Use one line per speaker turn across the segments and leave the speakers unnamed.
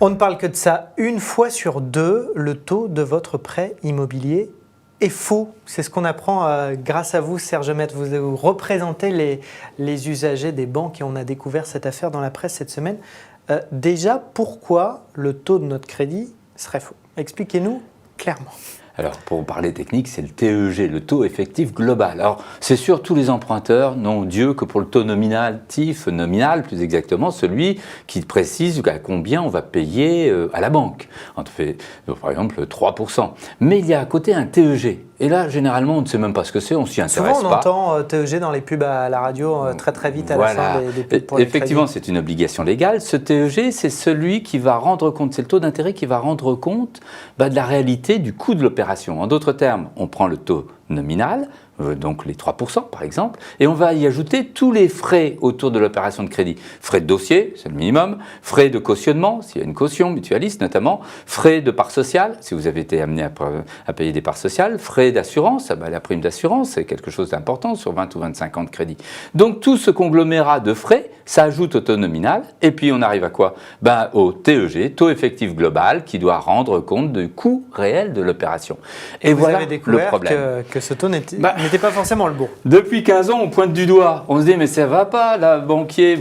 On ne parle que de ça. Une fois sur deux, le taux de votre prêt immobilier est faux. C'est ce qu'on apprend grâce à vous, Serge Maître. Vous représentez les usagers des banques et on a découvert cette affaire dans la presse cette semaine. Déjà, pourquoi le taux de notre crédit serait faux? Expliquez-nous clairement.
Alors, pour parler technique, c'est le TEG, le taux effectif global. Alors, c'est sûr, tous les emprunteurs n'ont Dieu que pour le taux nominatif, nominal plus exactement, celui qui précise à combien on va payer à la banque. On fait, par exemple, 3%. Mais il y a à côté un TEG. Et là, généralement, on ne sait même pas ce que c'est, on s'y intéresse
Souvent, on entend TEG dans les pubs à la radio très vite à la fin des pubs pour les
effectivement, c'est une obligation légale. Ce TEG, c'est celui qui va rendre compte, c'est le taux d'intérêt qui va rendre compte de la réalité du coût de l'opération. En d'autres termes, on prend le taux nominal, donc les 3% par exemple, et on va y ajouter tous les frais autour de l'opération de crédit. Frais de dossier, c'est le minimum, frais de cautionnement, s'il y a une caution mutualiste notamment, frais de part sociale, si vous avez été amené à payer des parts sociales, frais d'assurance, la prime d'assurance, c'est quelque chose d'important sur 20 ou 25 ans de crédit. Donc tout ce conglomérat de frais, ça ajoute au taux nominal, et puis on arrive à quoi? Au TEG, taux effectif global, qui doit rendre compte du coût réel de l'opération.
Et voilà le problème. Que ce taux n'était pas forcément le bon.
Depuis 15 ans, on pointe du doigt. On se dit, mais ça ne va pas, là, banquier,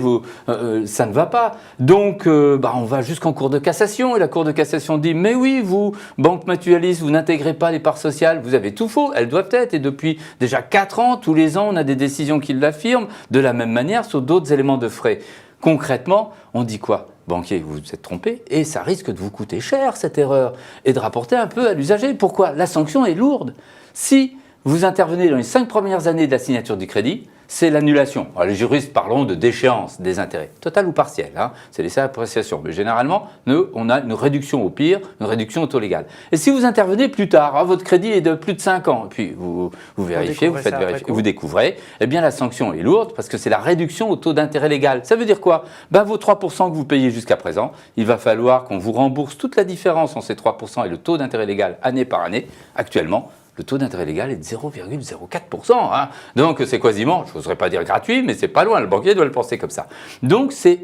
ça ne va pas. Donc, on va jusqu'en cour de cassation. Et la cour de cassation dit, mais oui, vous, banque mutualiste, vous n'intégrez pas les parts sociales. Vous avez tout faux, elles doivent être. Et depuis déjà 4 ans, tous les ans, on a des décisions qui l'affirment. De la même manière, sur d'autres éléments de frais. Concrètement, on dit quoi? Banquier, vous vous êtes trompé et ça risque de vous coûter cher cette erreur et de rapporter un peu à l'usager. Pourquoi? La sanction est lourde. Si vous intervenez dans les 5 premières années de la signature du crédit, c'est l'annulation. Les juristes parleront de déchéance des intérêts, totale ou partielle, c'est laissé à appréciation. Mais généralement, nous, on a une réduction au pire, une réduction au taux légal. Et si vous intervenez plus tard, votre crédit est de plus de 5 ans, et puis vous vérifiez, vous faites vérifier, vous découvrez, eh bien la sanction est lourde parce que c'est la réduction au taux d'intérêt légal. Ça veut dire quoi? Vos 3% que vous payez jusqu'à présent, il va falloir qu'on vous rembourse toute la différence entre ces 3% et le taux d'intérêt légal année par année. Actuellement, le taux d'intérêt légal est de 0,04%. Donc c'est quasiment, je n'oserais pas dire gratuit, mais c'est pas loin, le banquier doit le penser comme ça. Donc c'est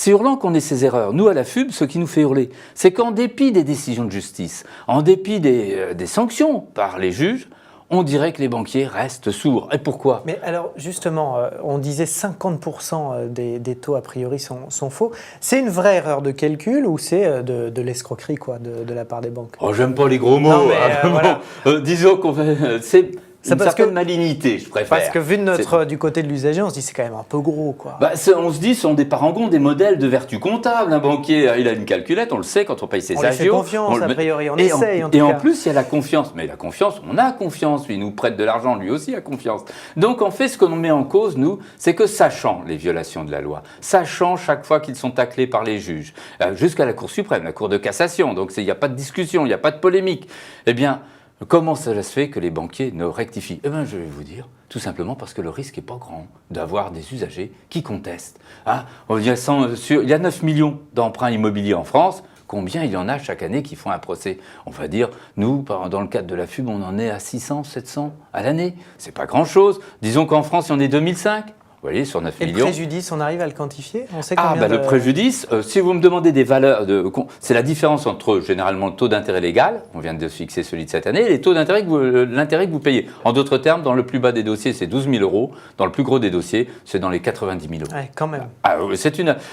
hurlant qu'on ait ces erreurs. Nous, à la FUB, ce qui nous fait hurler, c'est qu'en dépit des décisions de justice, en dépit des sanctions par les juges, on dirait que les banquiers restent sourds. Et pourquoi?
Mais alors, justement, on disait 50% des taux, a priori, sont faux. C'est une vraie erreur de calcul ou c'est de l'escroquerie de la part des banques?
J'aime pas les gros mots.
Non, mais, voilà.
Disons qu'on fait... une certaine malignité, je préfère.
Parce que vu du côté de l'usager, on se dit c'est quand même un peu gros, quoi.
On se dit ce sont des parangons, des modèles de vertu comptable. Un banquier, il a une calculette, on le sait quand on paye ses agios.
On lui fait confiance, a priori, on essaye en tout cas.
Et en plus, il y a la confiance. Mais la confiance, on a confiance. Il nous prête de l'argent, lui aussi a confiance. Donc en fait, ce qu'on met en cause, nous, c'est que sachant les violations de la loi, sachant chaque fois qu'ils sont taclés par les juges, jusqu'à la Cour suprême, la Cour de cassation, donc il n'y a pas de discussion, il n'y a pas de polémique, eh bien... Comment ça se fait que les banquiers ne rectifient? Je vais vous dire, tout simplement parce que le risque n'est pas grand d'avoir des usagers qui contestent. Il y a 9 millions d'emprunts immobiliers en France. Combien il y en a chaque année qui font un procès? On va dire, nous, dans le cadre de la FUB, on en est à 600, 700 à l'année. C'est pas grand-chose. Disons qu'en France, il y en a 2005. Vous voyez, sur 9 millions.
Et le préjudice, on arrive à le quantifier? On sait combien
le préjudice, si vous me demandez des valeurs, c'est la différence entre généralement le taux d'intérêt légal, on vient de fixer celui de cette année, et les taux d'intérêt l'intérêt que vous payez. En d'autres termes, dans le plus bas des dossiers, c'est 12 000 €. Dans le plus gros des dossiers, c'est dans les 90 000 €.
Ouais, quand même.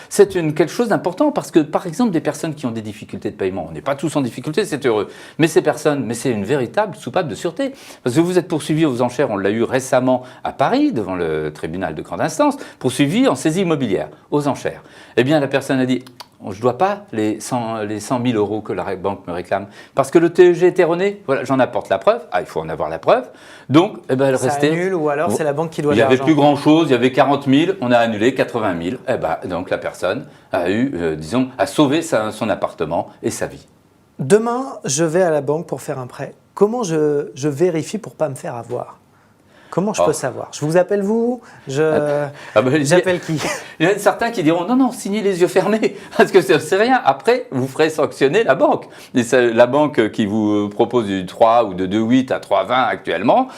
C'est quelque chose d'important parce que, par exemple, des personnes qui ont des difficultés de paiement, on n'est pas tous en difficulté, c'est heureux. Mais ces personnes, c'est une véritable soupape de sûreté. Parce que vous êtes poursuivi aux enchères, on l'a eu récemment à Paris, devant le tribunal de grande instance, poursuivi en saisie immobilière, aux enchères. Eh bien, la personne a dit, je ne dois pas les 100 000 € que la banque me réclame, parce que le TEG est erroné. Voilà, j'en apporte la preuve. Il faut en avoir la preuve. Donc, elle restait...
Ça annule ou alors c'est la banque qui doit
l'argent. Il n'y avait plus grand-chose, il y avait 40 000, on a annulé 80 000. Donc, la personne a sauvé son appartement et sa vie.
Demain, je vais à la banque pour faire un prêt. Comment je vérifie pour ne pas me faire avoir? Comment je peux savoir? Je vous appelle vous? J'appelle qui?
Il y en a certains qui diront non, signez les yeux fermés, parce que c'est rien. Après, vous ferez sanctionner la banque. Et la banque qui vous propose du 3 ou de 2,8 à 3,20 actuellement,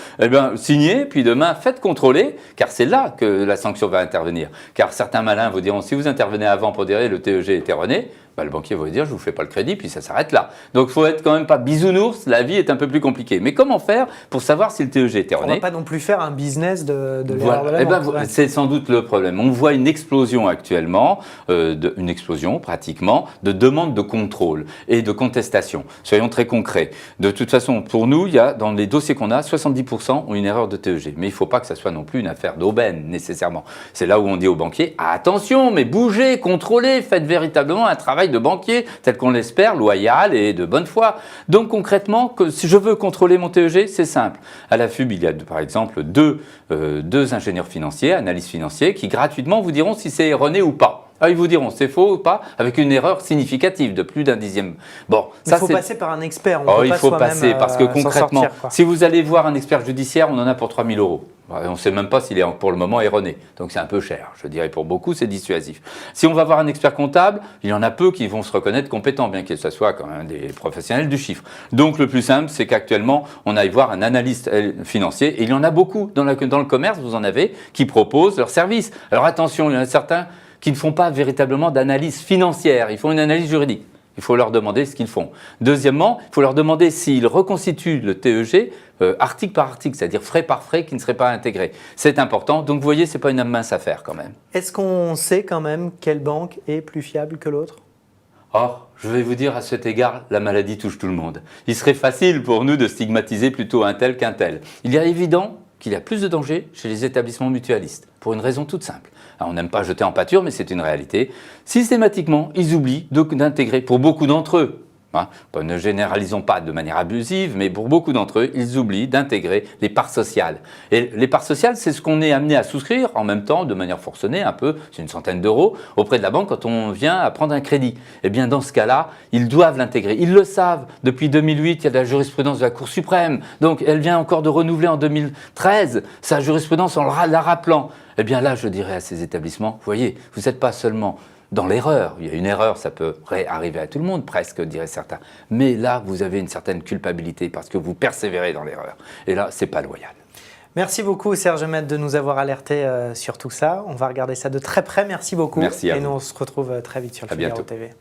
signez, puis demain, faites contrôler, car c'est là que la sanction va intervenir. Car certains malins vous diront, si vous intervenez avant pour dire le TEG est erroné, bah, le banquier va vous dire je ne vous fais pas le crédit, puis ça s'arrête là. Donc il faut être quand même pas bisounours, la vie est un peu plus compliquée. Mais comment faire pour savoir si le TEG est erroné?
On ne va pas non plus faire un business de l'erreur
Voilà.
de la banque.
C'est sans doute le problème. On voit une explosion actuellement, une explosion pratiquement, de demandes de contrôle et de contestation. Soyons très concrets. De toute façon, pour nous, il y a dans les dossiers qu'on a, 70% ont une erreur de TEG. Mais il ne faut pas que ça soit non plus une affaire d'aubaine nécessairement. C'est là où on dit aux banquiers, attention, mais bougez, contrôlez, faites véritablement un travail de banquier, tel qu'on l'espère, loyal et de bonne foi. Donc concrètement, si je veux contrôler mon TEG, c'est simple. À la FUB, il y a par exemple deux ingénieurs financiers, analystes financiers, qui gratuitement vous diront si c'est erroné ou pas. Ah, ils vous diront c'est faux ou pas, avec une erreur significative de plus d'un dixième. Bon,
il faut passer par un expert.
Il faut passer parce que concrètement, si vous allez voir un expert judiciaire, on en a pour 3 000 €. On ne sait même pas s'il est pour le moment erroné. Donc c'est un peu cher. Je dirais pour beaucoup, c'est dissuasif. Si on va voir un expert comptable, il y en a peu qui vont se reconnaître compétents, bien que ce soit quand même des professionnels du chiffre. Donc le plus simple, c'est qu'actuellement, on aille voir un analyste financier. Et il y en a beaucoup dans le commerce, vous en avez, qui proposent leurs services. Alors attention, il y en a certains qui ne font pas véritablement d'analyse financière. Ils font une analyse juridique. Il faut leur demander ce qu'ils font. Deuxièmement, il faut leur demander s'ils reconstituent le TEG article par article, c'est-à-dire frais par frais qui ne seraient pas intégrés. C'est important. Donc vous voyez, ce n'est pas une mince affaire quand même.
Est-ce qu'on sait quand même quelle banque est plus fiable que l'autre?
Or, je vais vous dire à cet égard, la maladie touche tout le monde. Il serait facile pour nous de stigmatiser plutôt un tel qu'un tel. Il est évident qu'il y a plus de danger chez les établissements mutualistes, pour une raison toute simple. Alors, on n'aime pas jeter en pâture, mais c'est une réalité. Systématiquement, ils oublient d'intégrer, pour beaucoup d'entre eux, ne généralisons pas de manière abusive, mais pour beaucoup d'entre eux, ils oublient d'intégrer les parts sociales. Et les parts sociales, c'est ce qu'on est amené à souscrire en même temps, de manière forcenée, un peu, c'est une centaine d'euros, auprès de la banque quand on vient à prendre un crédit. Eh bien, dans ce cas-là, ils doivent l'intégrer. Ils le savent. Depuis 2008, il y a de la jurisprudence de la Cour suprême. Donc, elle vient encore de renouveler en 2013 sa jurisprudence en la rappelant. Eh bien là, je dirais à ces établissements, vous voyez, vous n'êtes pas seulement dans l'erreur. Il y a une erreur, ça peut arriver à tout le monde, presque, diraient certains. Mais là, vous avez une certaine culpabilité parce que vous persévérez dans l'erreur. Et là, c'est pas loyal.
Merci beaucoup, Serge Maître, de nous avoir alertés sur tout ça. On va regarder ça de très près. Merci beaucoup.
Merci à vous.
Et nous, on se retrouve très vite sur le Figaro TV.